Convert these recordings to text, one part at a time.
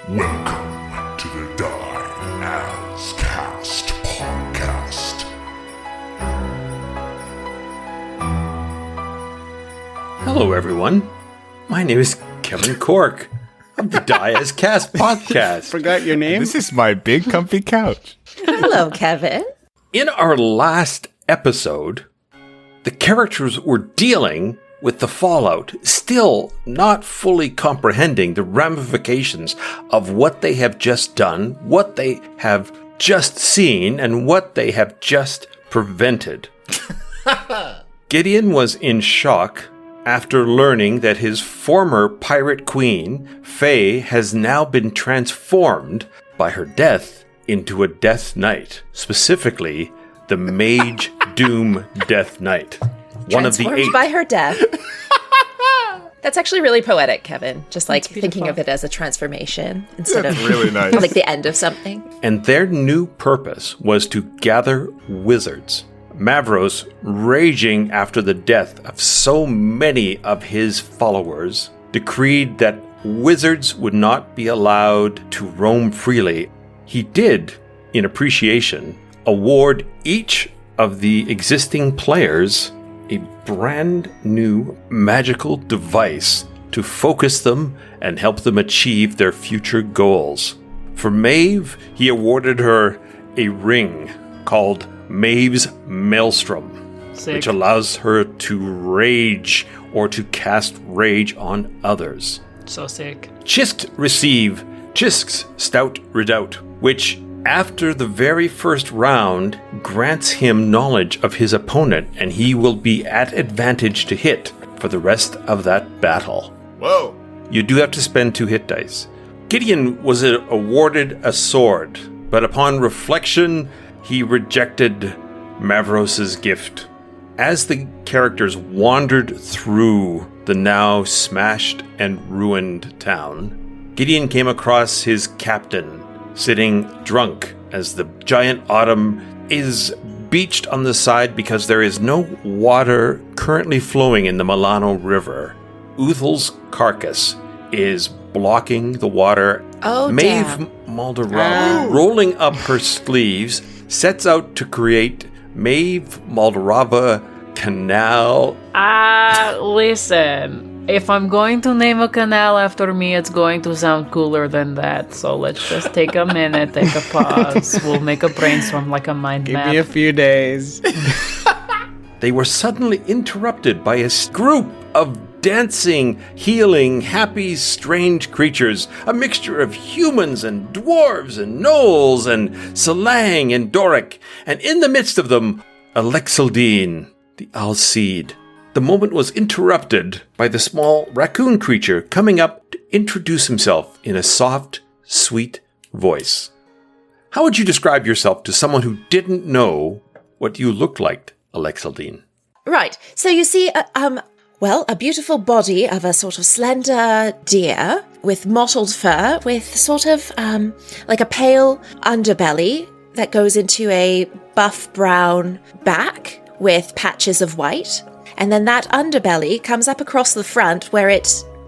Welcome to the Die As Cast podcast. Hello, everyone. My name is Griffin Cork of the Die As Cast podcast. Forgot your name? This is my big comfy couch. Hello, Kevin. In our last episode, the characters were dealing with the fallout, still not fully comprehending the ramifications of what they have just done, what they have just seen, and what they have just prevented. Gideon was in shock after learning that his former pirate queen, Faye, has now been transformed by her death into a Death Knight, specifically the Mage Doom Death Knight. One of the Transformed 8. by her death. That's actually really poetic, Kevin. Just like That's thinking of beautiful. it as a transformation instead of Really nice. like the end of something. And their new purpose was to gather wizards. Mavros, raging after the death of so many of his followers, decreed that wizards would not be allowed to roam freely. He did, in appreciation, award each of the existing players a brand new magical device to focus them and help them achieve their future goals. For Maeve, he awarded her a ring called Maeve's Maelstrom, Sick. which allows her to rage or to cast rage on others. So sick. Xisk receive Xisk's Stout Redoubt, which, after the very first round, grants him knowledge of his opponent, and he will be at advantage to hit for the rest of that battle. Whoa. You do have to spend 2 hit dice. Gideon was awarded a sword, but upon reflection, he rejected Mavros' gift. As the characters wandered through the now smashed and ruined town, Gideon came across his captain, sitting drunk as the giant autumn is beached on the side because there is no water currently flowing in the Milano River. Uthel's carcass is blocking the water. Oh, Maeve damn. Maldorava, rolling up her sleeves, sets out to create Maeve Maldorava Canal. Listen. If I'm going to name a canal after me, it's going to sound cooler than that. So let's just take a minute, take a pause. We'll make a brainstorm like a mind Give map. me a few days. They were suddenly interrupted by a group of dancing, healing, happy, strange creatures, a mixture of humans and dwarves and gnolls and Salang and Doric, and in the midst of them, Ilexyldean, the Alcide. The moment was interrupted by the small raccoon creature coming up to introduce himself in a soft, sweet voice. How would you describe yourself to someone who didn't know what you looked like, Ilexyldean? Right. So you see, a beautiful body of a sort of slender deer with mottled fur, with sort of like a pale underbelly that goes into a buff brown back with patches of white. And then that underbelly comes up across the front where it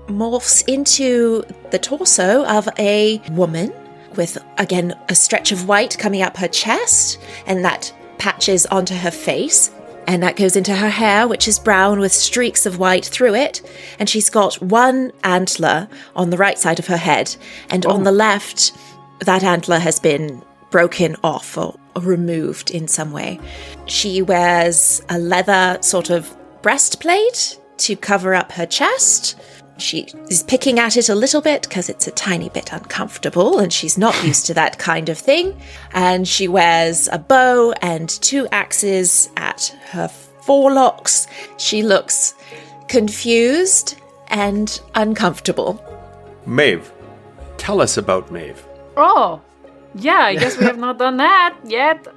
morphs into the torso of a woman with, again, a stretch of white coming up her chest, and that patches onto her face. And that goes into her hair, which is brown with streaks of white through it. And she's got one antler on the right side of her head. And on the left, that antler has been broken off or removed in some way. She wears a leather sort of breastplate to cover up her chest. She is picking at it a little bit because it's a tiny bit uncomfortable and she's not used to that kind of thing. And she wears a bow and 2 axes at her forelocks. She looks confused and uncomfortable. Maeve, tell us about Maeve. Oh, yeah, I guess we have not done that yet.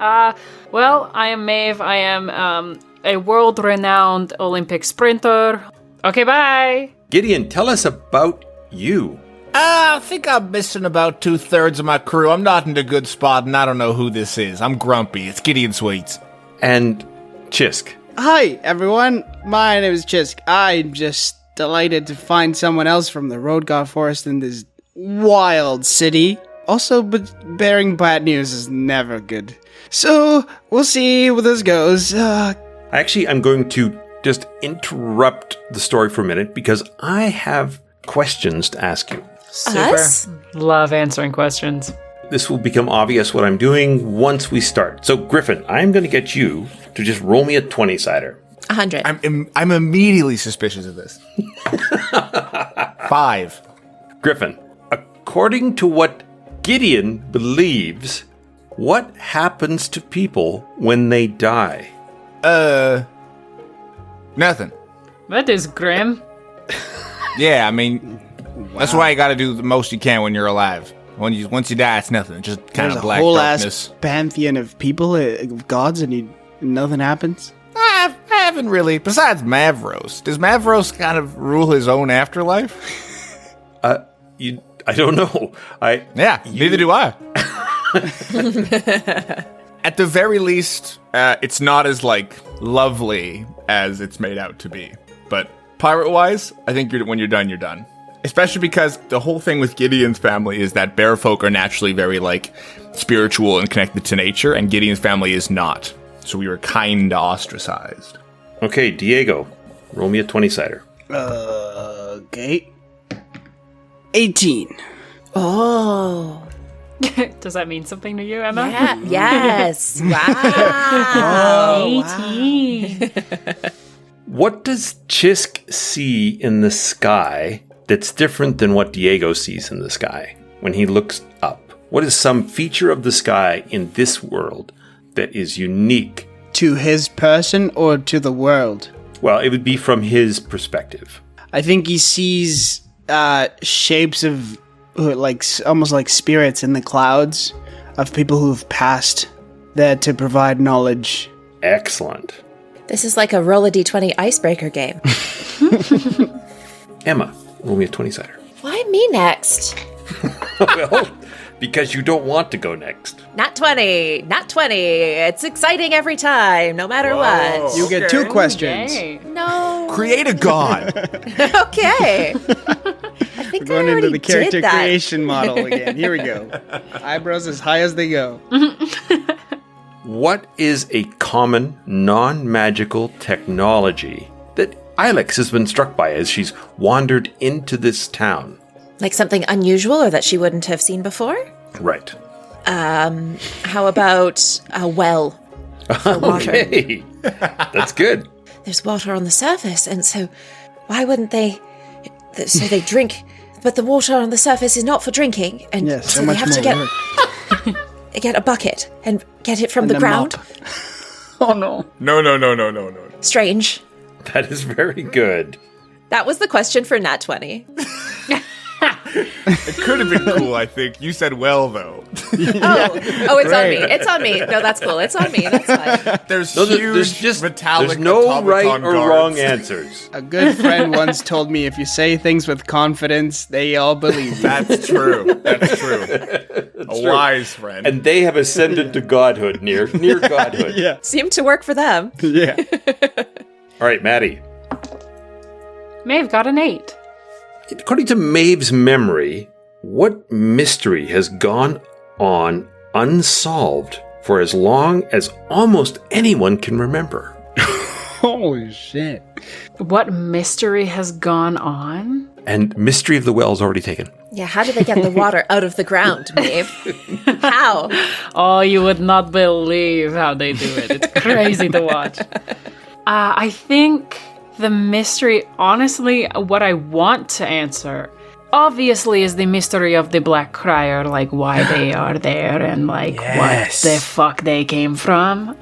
Well, I am Maeve. I am a world-renowned Olympic sprinter. Okay, bye. Gideon, tell us about you. I think I'm missing about 2/3 of my crew. I'm not in a good spot, and I don't know who this is. I'm grumpy. It's Gideon Sweets. And Xisk. Hi, everyone. My name is Xisk. I'm just delighted to find someone else from the Road God Forest in this wild city. Also, but bearing bad news is never good. So, we'll see where this goes. Actually, I'm going to just interrupt the story for a minute because I have questions to ask you. Us? Love answering questions. This will become obvious what I'm doing once we start. So, Griffin, I'm going to get you to just roll me a 20-sider. 100. I'm immediately suspicious of this. 5. Griffin, according to what Gideon believes, what happens to people when they die? Nothing. That is grim. Yeah, I mean, that's why you got to do the most you can when you're alive. Once you die, it's nothing. Just kind There's of a black whole darkness. ass pantheon of people, of gods, and nothing happens. I haven't really. Besides Mavros, does Mavros kind of rule his own afterlife? I don't know. Neither do I. At the very least, it's not as lovely as it's made out to be. But pirate-wise, I think when you're done, you're done. Especially because the whole thing with Gideon's family is that bear folk are naturally very spiritual and connected to nature, and Gideon's family is not. So we were kinda ostracized. Okay, Diego, roll me a 20-sider. Okay. 18. Oh. Does that mean something to you, Emma? Yeah. Yes. Wow. 18. What does Xisk see in the sky that's different than what Diego sees in the sky when he looks up? What is some feature of the sky in this world that is unique? To his person or to the world? Well, it would be from his perspective. I think he sees shapes of almost like spirits in the clouds of people who have passed there to provide knowledge. Excellent. This is like a roll a d20 icebreaker game. Emma, roll me a 20-sider. Why me next? Well, because you don't want to go next. Not 20. Not 20. It's exciting every time, no matter what. You get 2 questions. Yay. No. Create a god. Okay. I think Going I already into the character did that. creation model again. Here we go. Eyebrows as high as they go. What is a common, non-magical technology that Ilex has been struck by as she's wandered into this town? Like something unusual or that she wouldn't have seen before? Right. How about a well for water? Okay. That's good. There's water on the surface, and so why wouldn't they... So they drink, but the water on the surface is not for drinking, and Yeah, so so they much have to more work. get a bucket and get it from And the a ground. mop. Oh no. No. Strange. That is very good. That was the question for Nat 20. It could have been cool, I think. You said well, though. Oh, it's on me. It's on me. No, that's cool. It's on me. That's fine. There's There's metallic no automaton right or guards. wrong answers. A good friend once told me if you say things with confidence, they all believe you. That's true. That's true. A wise friend. And they have ascended to godhood, near godhood. Yeah. Seemed to work for them. Yeah. All right, Maddie. Maeve got an 8. According to Maeve's memory, what mystery has gone on unsolved for as long as almost anyone can remember? Holy shit. What mystery has gone on? And Mystery of the Well is already taken. Yeah, how did they get the water out of the ground, Maeve? How? Oh, you would not believe how they do it. It's crazy to watch. I think the mystery, honestly, what I want to answer, obviously, is the mystery of the Black Crier, like why they are there and like what the fuck they came from.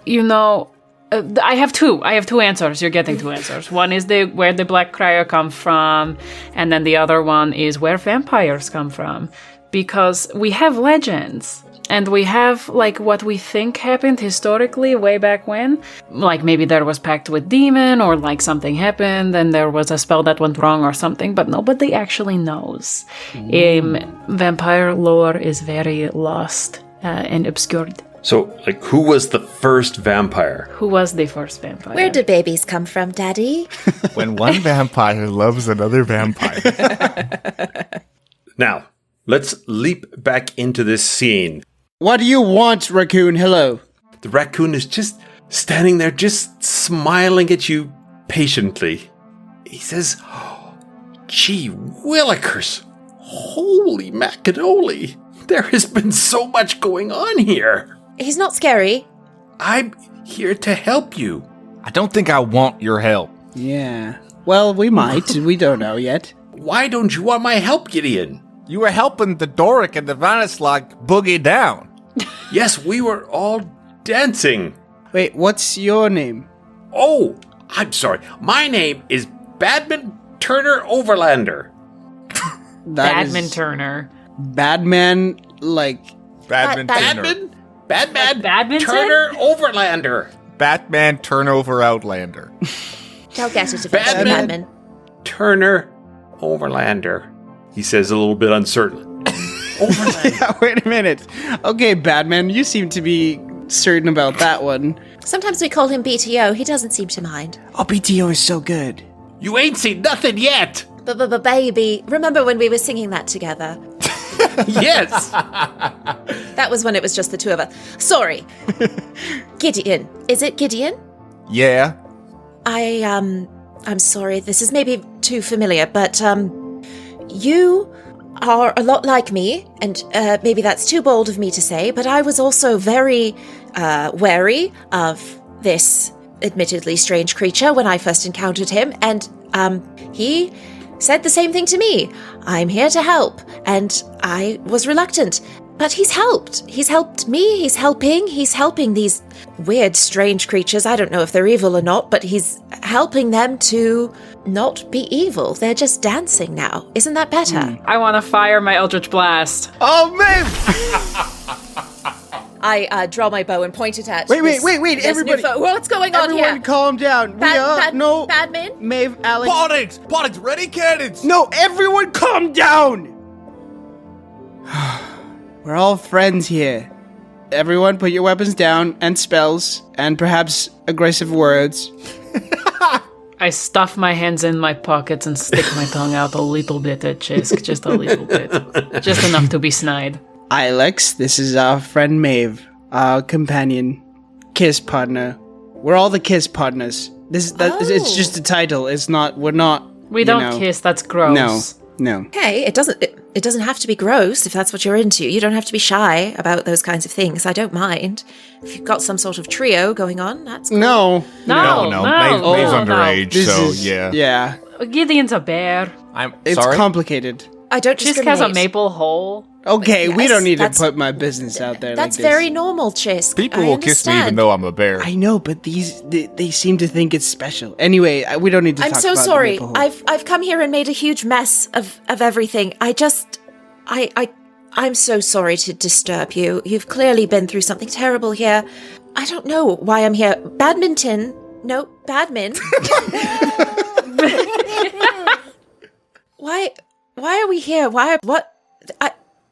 You know, I have two. I have 2 answers. You're getting 2 answers. One is where the Black Crier come from, and then the other one is where vampires come from, because we have legends. And we have, like, what we think happened historically way back when. Like, maybe there was pact with demon, or, like, something happened, and there was a spell that went wrong or something, but nobody actually knows. Vampire lore is very lost and obscured. So, like, who was the first vampire? Who was the first vampire? Where did babies come from, Daddy? When one vampire loves another vampire. Now, let's leap back into this scene. What do you want, raccoon? Hello. The raccoon is just standing there, just smiling at you patiently. He says, "Gee willikers, holy macanoli, there has been so much going on here. He's not scary. I'm here to help you." I don't think I want your help. Yeah. Well, we might. We don't know yet. "Why don't you want my help, Gideon?" You were helping the Doric and the Vanislag boogie down. "Yes, we were all dancing." Wait, what's your name? "Oh, I'm sorry. My name is Badman Turner Overlander." Badman Turner. Badman, like... Badminton. Badman Turner Overlander. Batman Turnover Outlander. They'll get it eventually, Badman. Badman. Turner Overlander. He says a little bit uncertain. Overlander. Wait a minute. Okay, Badman, you seem to be certain about that one. Sometimes we call him BTO. He doesn't seem to mind. Oh, BTO is so good. You ain't seen nothing yet. Baby, remember when we were singing that together? Yes. That was when it was just the two of us. Sorry. Gideon. Is it Gideon? Yeah. I'm sorry. This is maybe too familiar, but, you are a lot like me, and maybe that's too bold of me to say, but I was also very wary of this admittedly strange creature when I first encountered him, and he said the same thing to me. I'm here to help, and I was reluctant. But he's helped. He's helped me. He's helping these weird, strange creatures. I don't know if they're evil or not, but he's helping them to not be evil. They're just dancing now. Isn't that better? I want to fire my Eldritch Blast. Oh, Maeve! I draw my bow and point it at. Wait, this everybody. new foe. What's going on Everyone here? calm down. Badman? Maeve, Alex. Podix, ready cannons! No, everyone calm down! We're all friends here. Everyone put your weapons down, and spells, and perhaps aggressive words. I stuff my hands in my pockets and stick my tongue out a little bit at Xisk, just a little bit. Just enough to be snide. Ilex, this is our friend Maeve, our companion, kiss partner. We're all the kiss partners. It's just a title. It's not. We're not. We don't kiss. That's gross. No. Okay, it doesn't have to be gross if that's what you're into. You don't have to be shy about those kinds of things. I don't mind. If you've got some sort of trio going on, that's cool. No. No. Maeve's no. underage, This so is, yeah. Yeah. Gideon's a bear. I'm It's sorry. complicated. I don't Xisk discriminate. has a maple hole. Okay, we Yes, don't need to that's- put my business out there That's like this. very normal, Xisk. People I will kiss me even understand. though I'm a bear. I know, but they seem to think it's special. Anyway, we don't need to I'm talk so about sorry. the maple hole. I've come here and made a huge mess of everything. I'm so sorry to disturb you. You've clearly been through something terrible here. I don't know why I'm here. Badminton. No, badmin. Why are we here?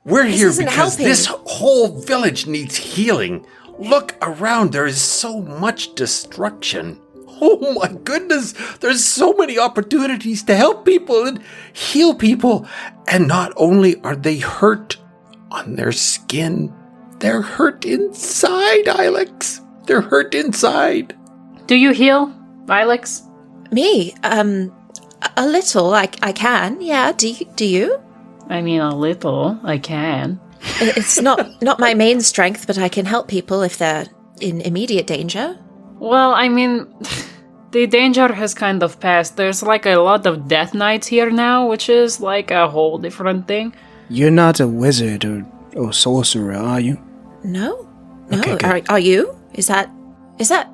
We're This here isn't because helping. this whole village needs healing. Look around, there is so much destruction. Oh my goodness, there's so many opportunities to help people and heal people. And not only are they hurt on their skin, they're hurt inside, Ilex. They're hurt inside. Do you heal, Ilex? Me? A little. I can. Yeah. Do you? I mean, a little. I can. It's not my main strength, but I can help people if they're in immediate danger. Well, I mean, the danger has kind of passed. There's like a lot of death knights here now, which is like a whole different thing. You're not a wizard or sorcerer, are you? No. Okay, good. Are you? Is that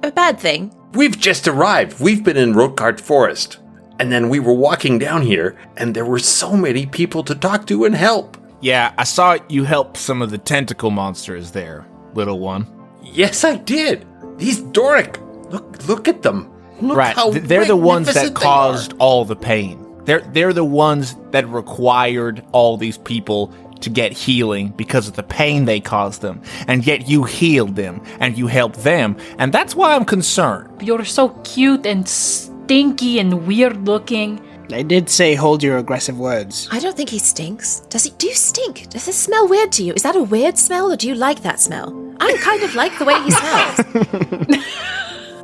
a bad thing? We've just arrived. We've been in Rokart Forest. And then we were walking down here, and there were so many people to talk to and help. Yeah, I saw you help some of the tentacle monsters there, little one. Yes, I did. These Doric, look at them. Look Right, how they're the ones that magnificent they caused are. all the pain. They're the ones that required all these people to get healing because of the pain they caused them. And yet you healed them, and you helped them, and that's why I'm concerned. You're so cute and stinky and weird looking. I did say hold your aggressive words. I don't think he stinks. Do you stink? Does this smell weird to you? Is that a weird smell, or do you like that smell? I kind of like the way he smells.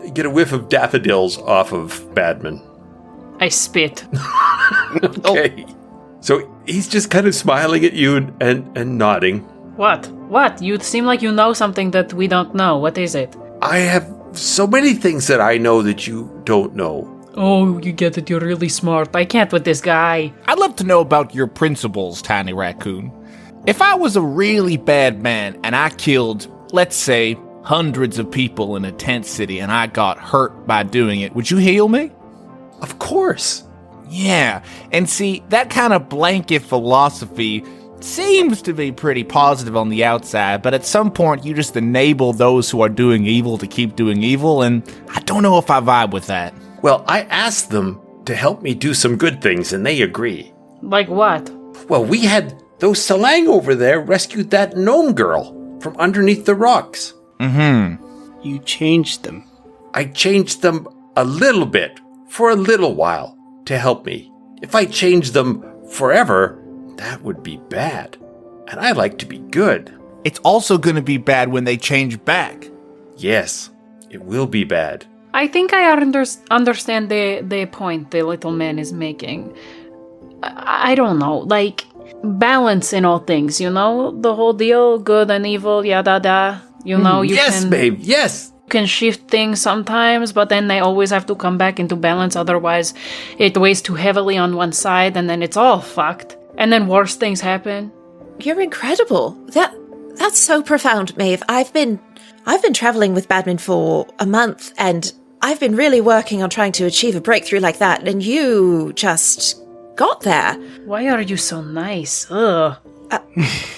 You get a whiff of daffodils off of Badman. I spit. Okay. So he's just kind of smiling at you and nodding. What? What? You seem like you know something that we don't know. What is it? I have so many things that I know that you don't know. Oh, you get it. You're really smart. I can't with this guy. I'd love to know about your principles, Tiny Raccoon. If I was a really bad man and I killed, let's say, hundreds of people in a tent city and I got hurt by doing it, would you heal me? Of course. Yeah, and see, that kind of blanket philosophy seems to be pretty positive on the outside, but at some point you just enable those who are doing evil to keep doing evil, and I don't know if I vibe with that. Well, I asked them to help me do some good things, and they agree. Like what? Well, we had those Salang over there rescued that gnome girl from underneath the rocks. You changed them. I changed them a little bit for a little while to help me. If I changed them forever, that would be bad. And I like to be good. It's also going to be bad when they change back. Yes, it will be bad. I think I understand the point the little man is making. I don't know, like, balance in all things, you know? The whole deal, good and evil, yada da. You know, you Yes, Maeve, yes! can shift things sometimes, but then they always have to come back into balance, otherwise it weighs too heavily on one side, and then it's all fucked. And then worse things happen. You're incredible. That's so profound, Maeve. I've been traveling with Badman for a month, and I've been really working on trying to achieve a breakthrough like that, and you just got there. Why are you so nice? Ugh.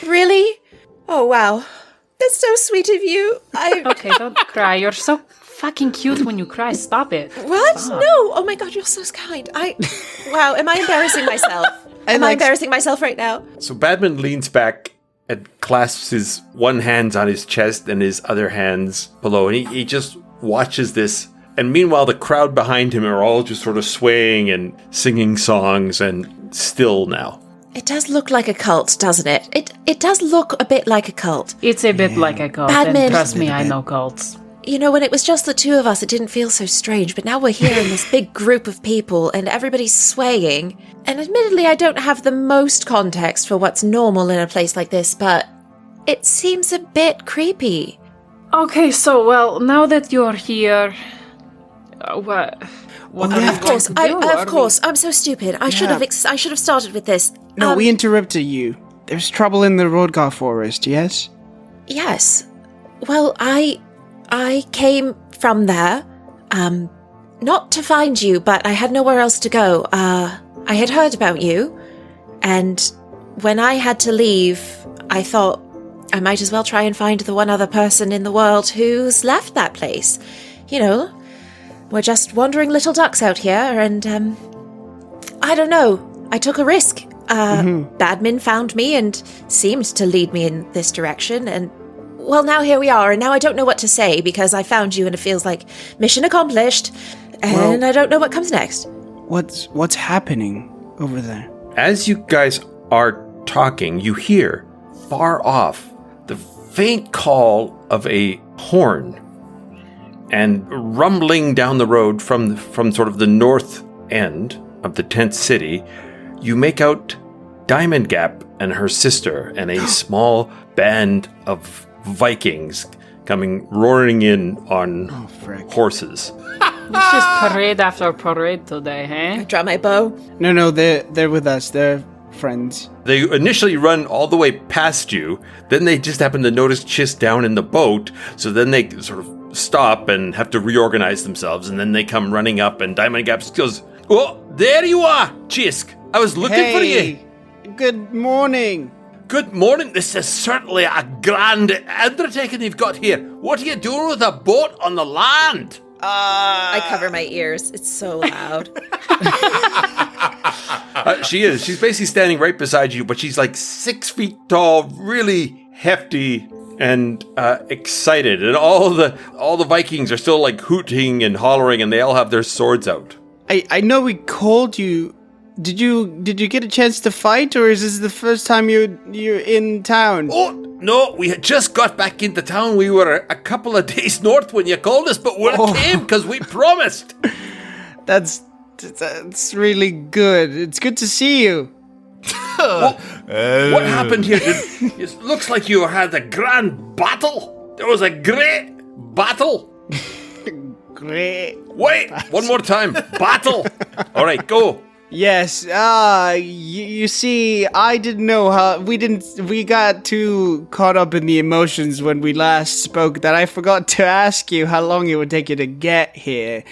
Really? Oh, wow. That's so sweet of you. Okay, don't cry. You're so fucking cute when you cry. Stop it. What? Stop. No. Oh my god, you're so kind. Wow, am I embarrassing myself? Am I embarrassing myself right now? So Badman leans back and clasps his one hand on his chest and his other hands below, and he just watches this. And meanwhile, the crowd behind him are all just sort of swaying and singing songs and still now. It does look like a cult, doesn't it? It does look a bit like a cult. It's a bit like a cult, Badman. and trust me, I know cults. You know, when it was just the two of us, it didn't feel so strange, but now we're here in this big group of people, and everybody's swaying. And admittedly, I don't have the most context for what's normal in a place like this, but it seems a bit creepy. Okay, so, well, now that you're here... what are you Of course, going to do? of course, I'm so stupid. I should have started with this. No, we interrupted you. There's trouble in the Rodgar forest, yes? Yes. Well, I came from there, not to find you, but I had nowhere else to go. I had heard about you, and when I had to leave, I thought I might as well try and find the one other person in the world who's left that place. You know, we're just wandering little ducks out here, and, I don't know. I took a risk. Badman found me and seemed to lead me in this direction, and, well, now here we are, and now I don't know what to say, because I found you and it feels like mission accomplished, and I don't know what comes next. What's happening over there? As you guys are talking, you hear far off the faint call of a horn, and rumbling down the road from sort of the north end of the tent city, you make out Diamond Gap and her sister and a small band of Vikings coming roaring in on horses. It's just parade after parade today, I huh? draw my bow. No, they're with us. They're friends. They initially run all the way past you, then they just happen to notice Xisk down in the boat, so then they sort of stop and have to reorganize themselves, and then they come running up, and Diamond Gap goes, "Oh, there you are, Xisk! I was looking for you!" Good morning. Good morning. This is certainly a grand undertaking you've got here. What are you doing with a boat on the land? I cover my ears. It's so loud. She is. She's basically standing right beside you, but she's like 6 feet tall, really hefty and excited. And all the Vikings are still like hooting and hollering, and they all have their swords out. I know we called you Did you get a chance to fight, or is this the first time you're in town? Oh, no, we had just got back into town. We were a couple of days north when you called us, but we came because we promised. That's really good. It's good to see you. What happened here? It looks like you had a grand battle. There was a great battle. Great. Wait, one more time. Battle. All right, go. Yes. You see, I didn't know how we got too caught up in the emotions when we last spoke that I forgot to ask you how long it would take you to get here.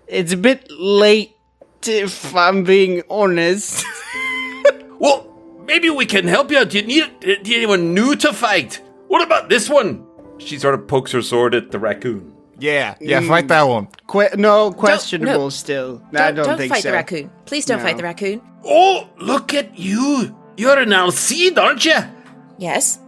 It's a bit late, if I'm being honest. Well, maybe we can help you out. Do you need anyone new to fight? What about this one? She sort of pokes her sword at the raccoon. Yeah, fight that one. Questionable still. I don't think so. Don't fight the raccoon. Please don't fight the raccoon. Oh, look at you. You're an Alcide, aren't you? Yes.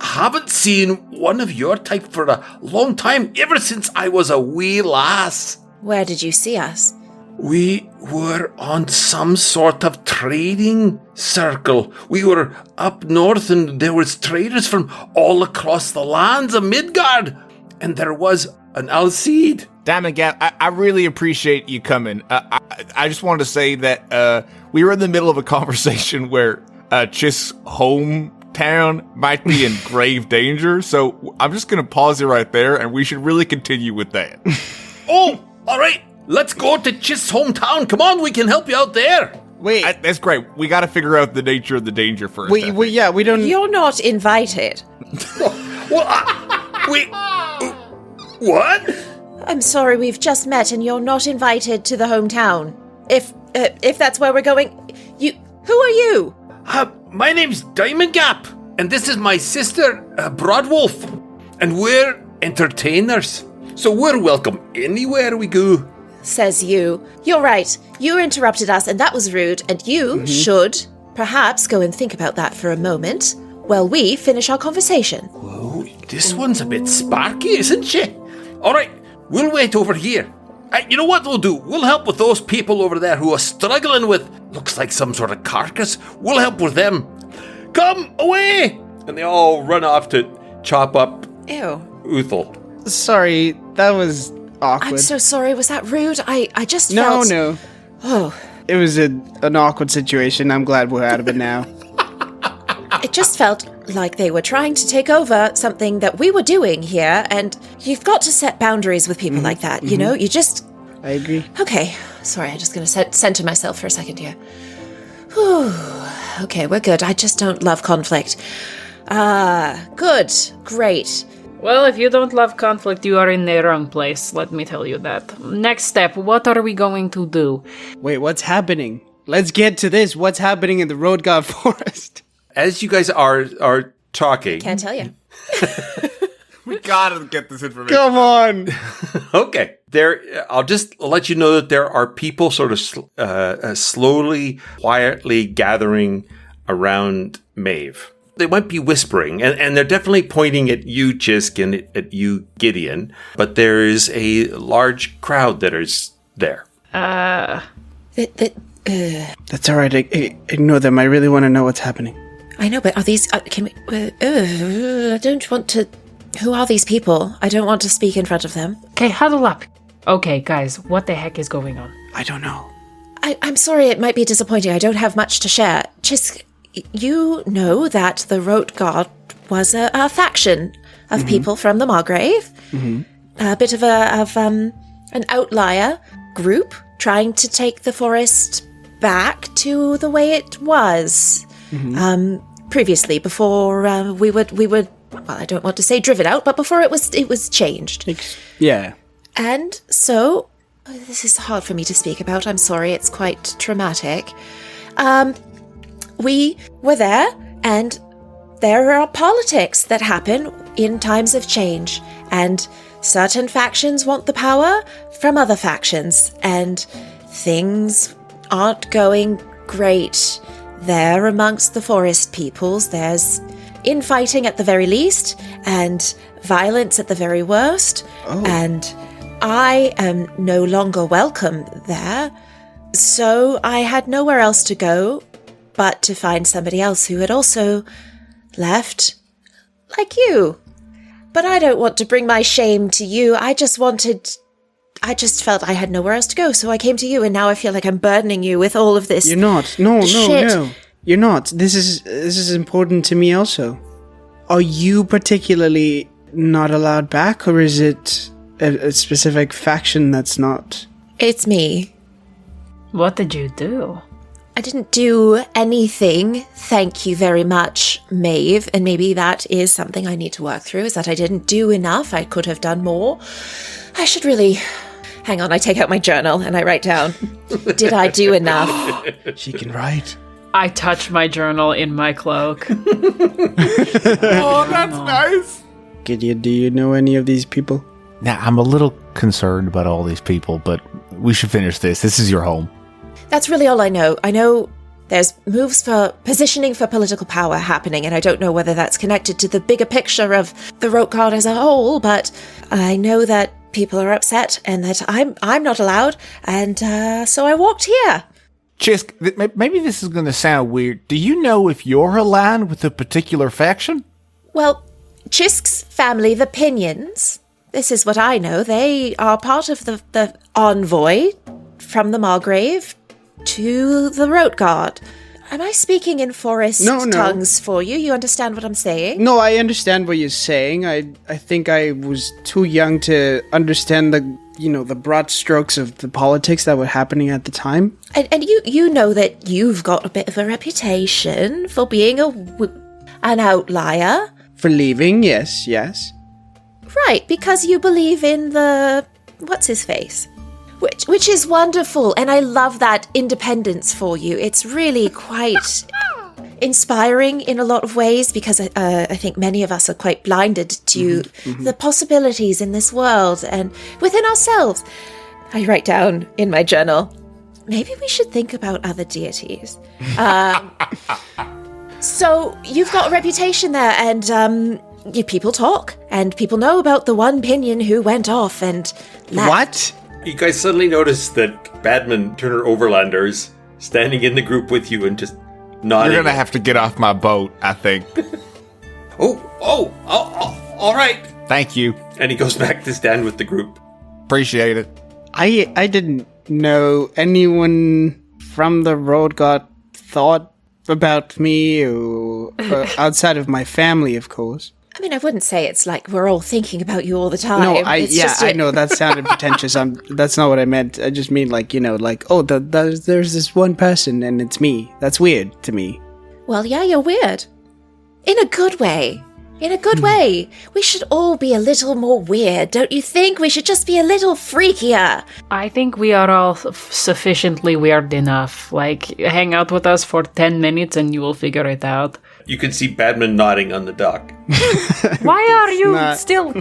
Haven't seen one of your type for a long time, ever since I was a wee lass. Where did you see us? We were on some sort of trading circle. We were up north and there was traders from all across the lands of Midgard. And there was an Alcide. Damn it, Gav, I really appreciate you coming. I just wanted to say that we were in the middle of a conversation where Xisk's hometown might be in grave danger, so I'm just going to pause it right there, and we should really continue with that. Oh, all right. Let's go to Xisk's hometown. Come on, we can help you out there. Wait. That's great. We got to figure out the nature of the danger first. We don't. You're not invited. What? I'm sorry, we've just met and you're not invited to the hometown. If that's where we're going, who are you? My name's Diamond Gap, and this is my sister, Broadwolf, and we're entertainers. So we're welcome anywhere we go. Says you. You're right. You interrupted us and that was rude, and you should perhaps go and think about that for a moment while we finish our conversation. Whoa, this one's a bit sparky, isn't she? All right, we'll wait over here. You know what we'll do? We'll help with those people over there who are struggling with, looks like some sort of carcass. We'll help with them. Come away! And they all run off to chop up Ew. Uthal. Sorry, that was awkward. I'm so sorry. Was that rude? I just felt... No. Oh. It was an awkward situation. I'm glad we're out of it now. It just felt like they were trying to take over something that we were doing here, and you've got to set boundaries with people like that, you know? You just... I agree. Okay. Sorry, I'm just going to center myself for a second here. Whew. Okay, we're good. I just don't love conflict. Good. Great. Well, if you don't love conflict, you are in the wrong place. Let me tell you that. Next step, what are we going to do? Wait, what's happening? Let's get to this. What's happening in the Road God Forest? As you guys are talking... Can't tell you. We gotta get this information. Come on. Okay. I'll just let you know that there are people sort of slowly, quietly gathering around Maeve. They might be whispering, and they're definitely pointing at you, Xisk, and at you, Gideon. But there is a large crowd that is there. That's all right. Ignore them. I really want to know what's happening. I know, but are these... can we... I don't want to... Who are these people? I don't want to speak in front of them. Okay, huddle up. Okay, guys, what the heck is going on? I don't know. I'm sorry, it might be disappointing. I don't have much to share. Xisk, you know that the Road God was a faction of people from the Margrave. A bit of an outlier group trying to take the forest back to the way it was previously, before we would. Well, I don't want to say driven out, but before it was changed. Yeah. And so, this is hard for me to speak about. I'm sorry, it's quite traumatic. We were there, and there are politics that happen in times of change, and certain factions want the power from other factions, and things aren't going great there amongst the forest peoples. There's infighting at the very least, and violence at the very worst, and I am no longer welcome there. So I had nowhere else to go but to find somebody else who had also left, like you. But I don't want to bring my shame to you. I just felt I had nowhere else to go, so I came to you, and now I feel like I'm burdening you with all of this. You're not. No. shit. You're not. This is important to me also. Are you particularly not allowed back, or is it a specific faction that's not? It's me. What did you do? I didn't do anything, thank you very much, Maeve, and maybe that is something I need to work through, is that I didn't do enough. I could have done more. I should really... Hang on, I take out my journal and I write down, did I do enough? She can write. I touch my journal in my cloak. Oh, that's nice. Gideon, do you know any of these people? Now, I'm a little concerned about all these people, but we should finish this. This is your home. That's really all I know. I know there's moves for positioning for political power happening, and I don't know whether that's connected to the bigger picture of the Rote God as a whole, but I know that people are upset and that I'm not allowed, and so I walked here. Xisk, maybe this is going to sound weird. Do you know if you're aligned with a particular faction? Well, Xisk's family, the Pinions, this is what I know. They are part of the envoy from the Margrave to the Rote God. Am I speaking in forest tongues for you? You understand what I'm saying? No, I understand what you're saying. I think I was too young to understand the broad strokes of the politics that were happening at the time. And you know that you've got a bit of a reputation for being an outlier. For leaving, yes. Right, because you believe in the... what's his face? Which is wonderful, and I love that independence for you. It's really quite inspiring in a lot of ways, because I think many of us are quite blinded to the possibilities in this world and within ourselves. I write down in my journal, maybe we should think about other deities. So you've got a reputation there, and people talk, and people know about the one Pinion who went off and left. What? You guys suddenly notice that Badman Turner Overlander's standing in the group with you and just nodding. You're going to have to get off my boat, I think. Oh, all right. Thank you. And he goes back to stand with the group. Appreciate it. I didn't know anyone from the Road God thought about me, or outside of my family, of course. I mean, I wouldn't say it's like we're all thinking about you all the time. No, It's I know that sounded pretentious. That's not what I meant. I just mean there's this one person and it's me. That's weird to me. Well, yeah, you're weird. In a good way. In a good way. We should all be a little more weird, don't you think? We should just be a little freakier. I think we are all sufficiently weird enough. Like, hang out with us for 10 minutes and you will figure it out. You can see Badman nodding on the dock. Why are you still...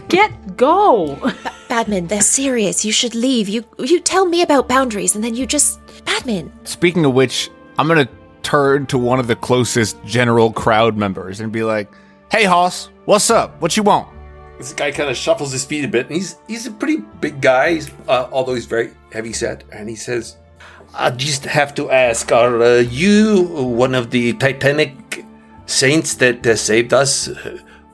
Go! Badman, they're serious. You should leave. You tell me about boundaries and then you just... Badman. Speaking of which, I'm going to turn to one of the closest general crowd members and be like, hey, Hoss, what's up? What you want? This guy kind of shuffles his feet a bit, and he's a pretty big guy, although he's very heavy set. And he says, I just have to ask, are you one of the Titanic saints that saved us?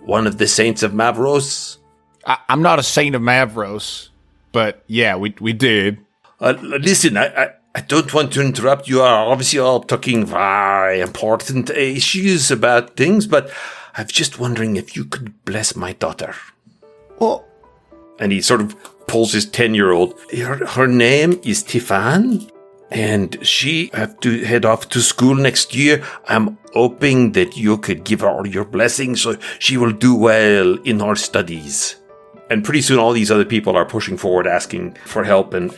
One of the saints of Mavros? I'm not a saint of Mavros, but yeah, we did. Listen, I don't want to interrupt. You are obviously all talking very important issues about things, but I'm just wondering if you could bless my daughter. Well, and he sort of pulls his 10-year-old. Her name is Tiffan, and she have to head off to school next year. I'm hoping that you could give her your blessing so she will do well in her studies. And pretty soon all these other people are pushing forward asking for help and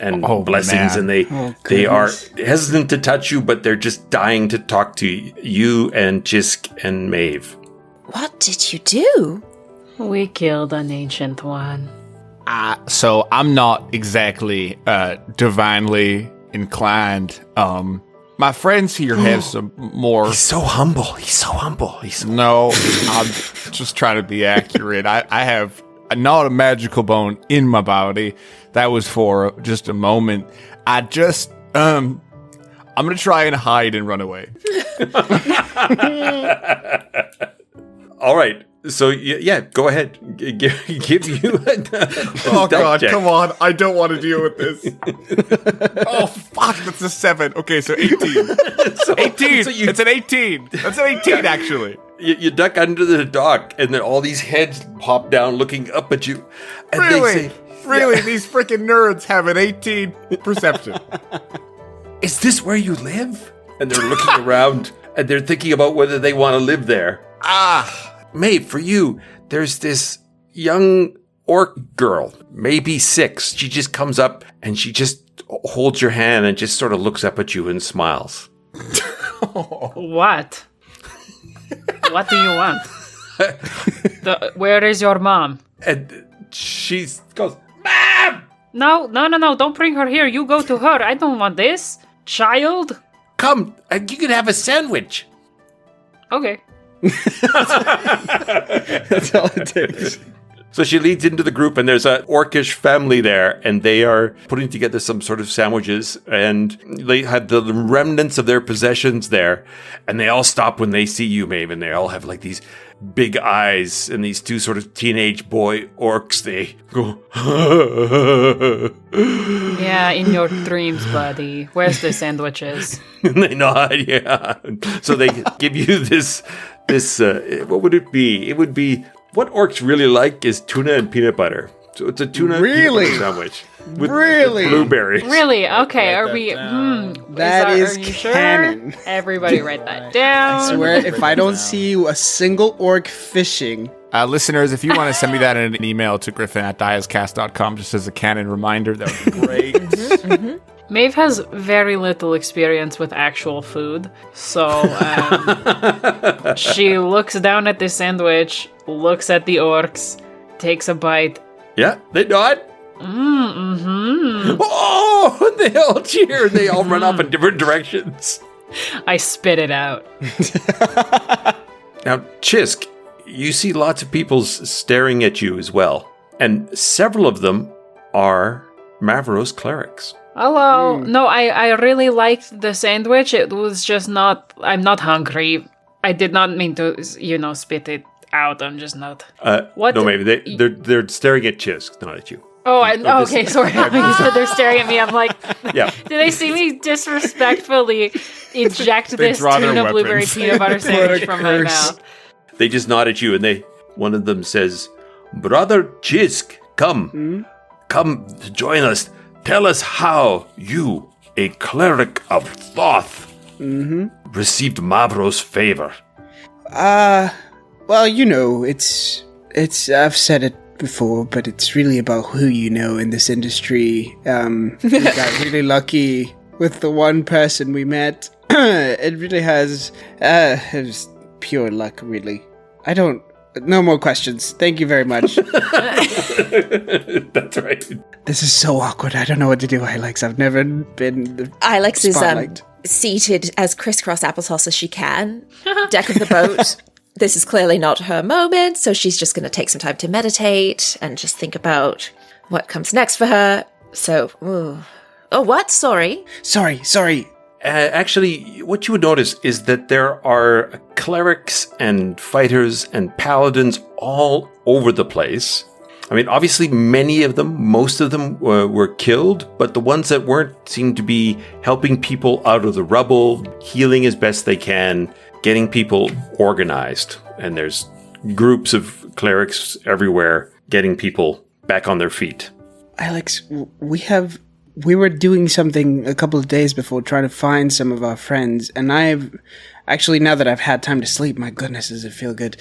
blessings, man. And they are hesitant to touch you, but they're just dying to talk to you and Xisk and Maeve. What did you do? We killed an ancient one. So I'm not exactly divinely inclined. My friends here have some more... He's so humble. No, I'm just trying to be accurate. I have not a magical bone in my body. That was for just a moment. I just, I'm going to try and hide and run away. All right. So, yeah, go ahead. Give you a Oh, God, check. come on. I don't want to deal with this. Oh, fuck. That's a 7. Okay, so 18. 18. So you- It's an 18. That's an 18, actually. You duck under the dock, and then all these heads pop down looking up at you. And Really? they say, Really? These freaking nerds have an 18 perception. "Is this where you live?" And they're looking around, and they're thinking about whether they want to live there. Maeve, for you, there's this young orc girl, maybe 6. She just comes up, and she just holds your hand and just sort of looks up at you and smiles. What? What do you want? Where is your mom? And she goes, "Mom! No, don't bring her here. You go to her. I don't want this. Child? Come, and you can have a sandwich." Okay. That's all it takes. So she leads into the group, and there's an orcish family there, and they are putting together some sort of sandwiches, and they have the remnants of their possessions there, and they all stop when they see you, Maeve, and they all have like these big eyes, and these 2 sort of teenage boy orcs, they go, Yeah, in your dreams, buddy. Where's the sandwiches? and they nod, yeah. So they give you this, what would it be? It would be, what orcs really like is tuna and peanut butter. So it's a tuna Really? peanut butter sandwich. With Really? blueberries. Really? Okay, are we... That is are you sure? canon. Everybody write that down. I swear, if I don't see a single orc fishing, Listeners, if you want to send me that in an email to griffin@diascast.com just as a canon reminder, that would be great. Maeve has very little experience with actual food, so she looks down at the sandwich, looks at the orcs, takes a bite. Yeah, they nod. Oh, and they all cheer, and they all run off in different directions. I spit it out. Now, Xisk, you see lots of people staring at you as well, and several of them are Mavros clerics. Hello. No, I really liked the sandwich. It was just not... I'm not hungry. I did not mean to, spit it out. I'm just not... What? No, maybe they're staring at Xisk, not at you. Oh, okay, sorry. You said they're staring at me. I'm like, Yeah. did they see me disrespectfully eject this draw their tuna blueberry weapons. peanut butter sandwich from my curse. mouth? They just nod at you, and one of them says, "Brother Xisk, come to join us. Tell us how you, a cleric of Thoth, received Mavros' favor." well, it's I've said it before, but it's really about who you know in this industry. We got really lucky with the one person we met. It really has, it was pure luck, really. No more questions. Thank you very much. That's right. This is so awkward. I don't know what to do, Ilex. I've never been Ilex is spotlight. seated as crisscross applesauce as she can. Deck of the boat. This is clearly not her moment, so she's just going to take some time to meditate and just think about what comes next for her. So, oh, what? Sorry. Sorry. Actually, what you would notice is that there are clerics and fighters and paladins all over the place. I mean, obviously, most of them were killed, but the ones that weren't seem to be helping people out of the rubble, healing as best they can, getting people organized. And there's groups of clerics everywhere getting people back on their feet. Ilex, we were doing something a couple of days before trying to find some of our friends, and I've actually, now that I've had time to sleep, my goodness, does it feel good.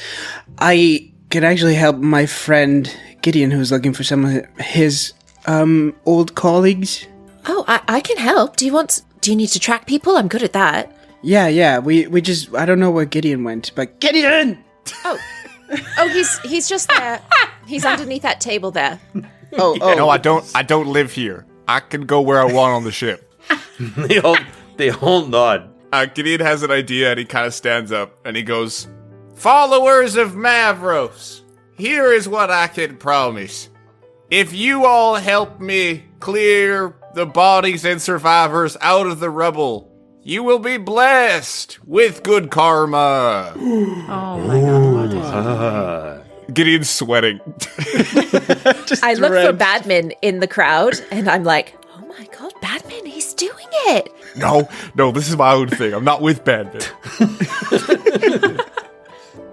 I could actually help my friend Gideon, who's looking for some of his old colleagues. Oh, I can help. Do you need to track people? I'm good at that. Yeah, we just, I don't know where Gideon went, but Gideon! Oh, he's just there. He's underneath that table there. Oh. No, I don't live here. I can go where I want on the ship. They all nod. Gideon has an idea, and he kind of stands up, and he goes, "Followers of Mavros, here is what I can promise. If you all help me clear the bodies and survivors out of the rubble, You will be blessed with good karma. Oh my god, what is Gideon's sweating. I look for Badman in the crowd, and I'm like, oh my god, Badman, he's doing it. No, this is my own thing. I'm not with Badman.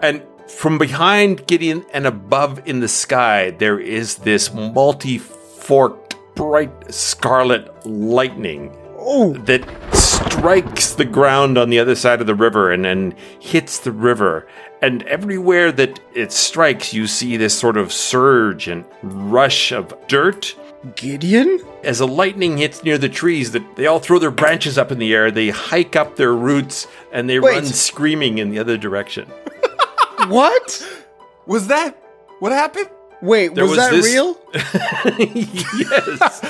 And from behind Gideon and above in the sky, there is this multi-forked, bright scarlet lightning that strikes the ground on the other side of the river and then hits the river. And everywhere that it strikes, you see this sort of surge and rush of dirt. Gideon? As the lightning hits near the trees, that they all throw their branches up in the air, they hike up their roots, and they run screaming in the other direction. What? Was that what happened? Wait, was that real? Yes.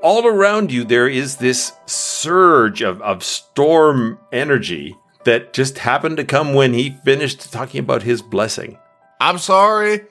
All around you, there is this surge of storm energy that just happened to come when he finished talking about his blessing. I'm sorry.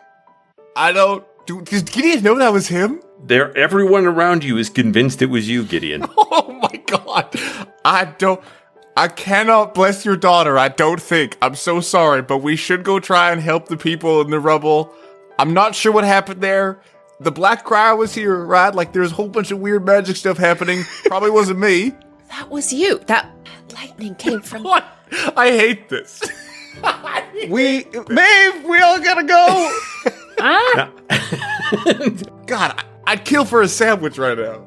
Does Gideon know that was him? Everyone around you is convinced it was you, Gideon. Oh my god. I cannot bless your daughter, I don't think. I'm so sorry, but we should go try and help the people in the rubble. I'm not sure what happened there. The Black Crier was here, right? Like, there's a whole bunch of weird magic stuff happening. Probably wasn't me. That was you. That lightning came from... What? I hate this. Maeve, we all gotta go. God, I'd kill for a sandwich right now.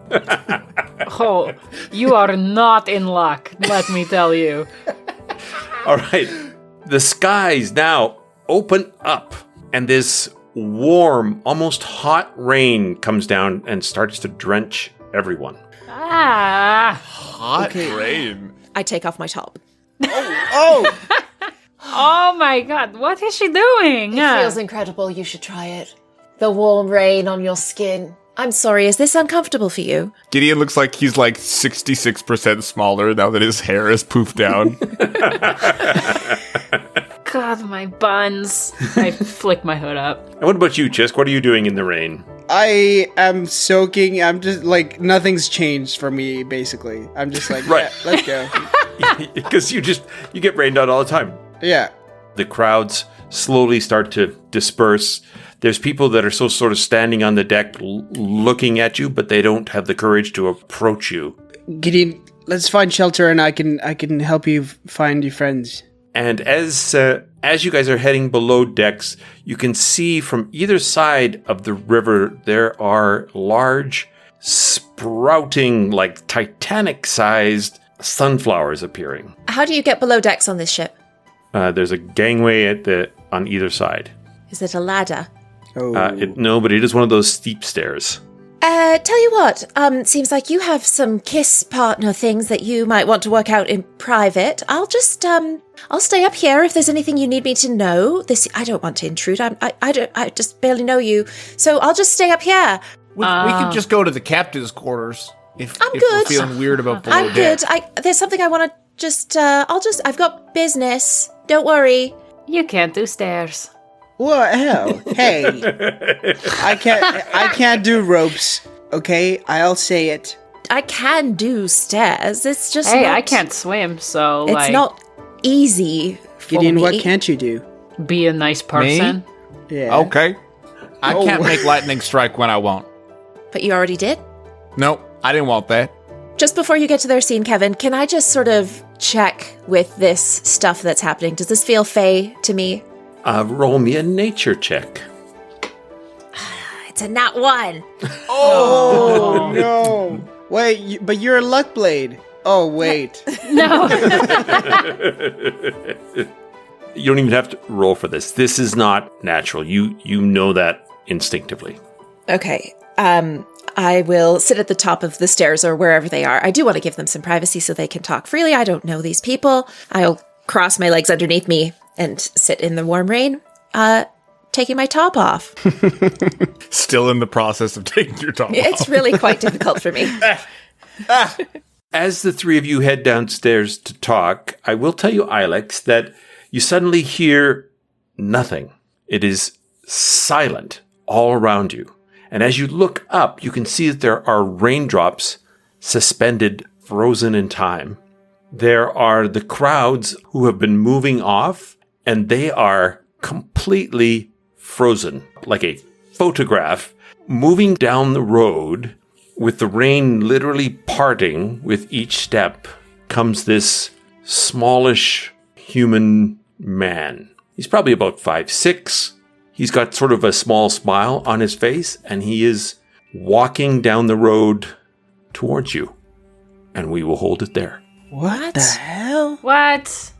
Oh, you are not in luck, let me tell you. All right. The skies now open up, and this warm, almost hot rain comes down and starts to drench everyone. Hot rain. I take off my top. Oh! Oh my god, what is she doing? It feels incredible. You should try it. The warm rain on your skin. I'm sorry, is this uncomfortable for you? Gideon looks like he's like 66% smaller now that his hair is poofed down. God, my buns. I flick my hood up. And what about you, Xisk? What are you doing in the rain? I am soaking. I'm just like, nothing's changed for me, basically. I'm just like, Right. yeah, let's go. Because you get rained on all the time. Yeah. The crowds slowly start to disperse. There's people that are sort of standing on the deck looking at you, but they don't have the courage to approach you. Gideon, let's find shelter and I can help you find your friends. And as you guys are heading below decks, you can see from either side of the river there are large, sprouting, like Titanic-sized sunflowers appearing. How do you get below decks on this ship? There's a gangway on either side. Is it a ladder? Oh. No, but it is one of those steep stairs. Tell you what, seems like you have some kiss partner things that you might want to work out in private. I'll just, I'll stay up here if there's anything you need me to know. I don't want to intrude. I just barely know you. So I'll just stay up here. We could just go to the captain's quarters if I'm we're good. feeling weird about below I'm deck. good. There's something I want to just, I've got business. Don't worry. You can't do stairs. What hell? Hey. I can't do ropes. Okay? I'll say it. I can do stairs. It's just Hey, not, I can't swim, so It's not easy for Gideon, me. what can't you do? be a nice person. Yeah. Okay. I can't make lightning strike when I want. But you already did? No, I didn't want that. Just before you get to their scene, Kevin, can I just sort of check with this stuff that's happening? Does this feel fey to me? Roll me a nature check. It's a nat 1. Oh, no. Wait, but you're a luck blade. Oh, wait. No. You don't even have to roll for this. This is not natural. You know that instinctively. Okay. I will sit at the top of the stairs or wherever they are. I do want to give them some privacy so they can talk freely. I don't know these people. I'll cross my legs underneath me and sit in the warm rain, taking my top off. Still in the process of taking your top off. It's really quite difficult for me. As the three of you head downstairs to talk, I will tell you, Ilex, that you suddenly hear nothing. It is silent all around you. And as you look up, you can see that there are raindrops suspended, frozen in time. there are the crowds who have been moving off, and they are completely frozen, like a photograph, moving down the road with the rain literally parting with each step comes this smallish human man. He's probably about 5'6". He's got sort of a small smile on his face, and he is walking down the road towards you. And we will hold it there. What the hell? What?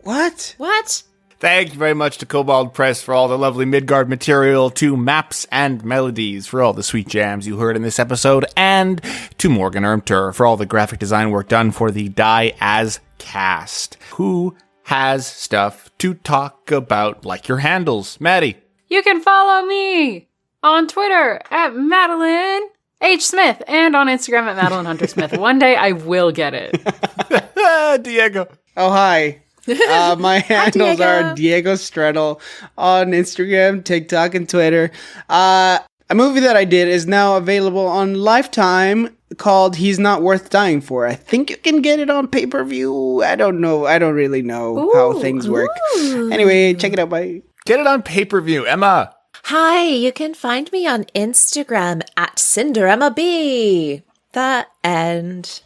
What? What? Thank you very much to Kobold Press for all the lovely Midgard material, to Maps and Melodies for all the sweet jams you heard in this episode, and to Morgan Ermter for all the graphic design work done for the Die As cast. Who has stuff to talk about, like your handles? Maddie. You can follow me on Twitter at Madeline H. Smith and on Instagram at Madeline Hunter Smith. One day I will get it. Diego. Oh, hi. My handles Diego. are Diego Stredel on Instagram, TikTok, and Twitter. A movie that I did is now available on Lifetime called He's Not Worth Dying For. I think you can get it on pay-per-view. I don't know. I don't really know how things work. Anyway, check it out. Bye. Get it on pay-per-view. Emma. Hi, you can find me on Instagram at CinderemmaB. The end.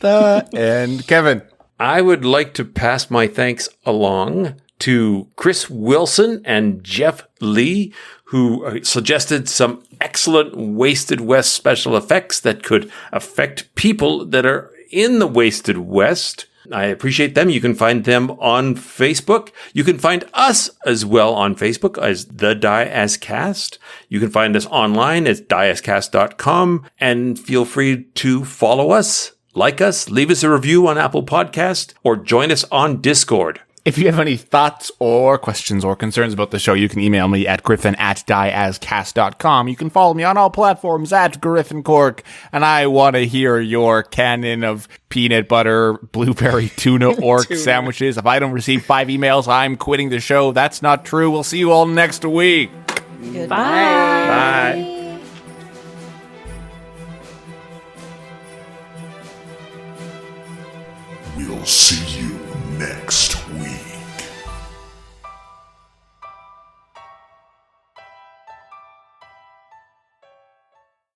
And Kevin. I would like to pass my thanks along to Chris Wilson and Jeff Lee, who suggested some excellent Wasted West special effects that could affect people that are in the Wasted West. I appreciate them. You can find them on Facebook. You can find us as well on Facebook as The Die As Cast. You can find us online at dieascast.com, and feel free to follow us, like us, leave us a review on Apple Podcast, or join us on Discord. If you have any thoughts or questions or concerns about the show, you can email me at griffin@dieascast.com. You can follow me on all platforms at Griffin Cork, and I want to hear your canon of peanut butter, blueberry, tuna, orc sandwiches. If I don't receive 5 emails, I'm quitting the show. That's not true. We'll see you all next week. Goodbye. Bye. We'll see you next week.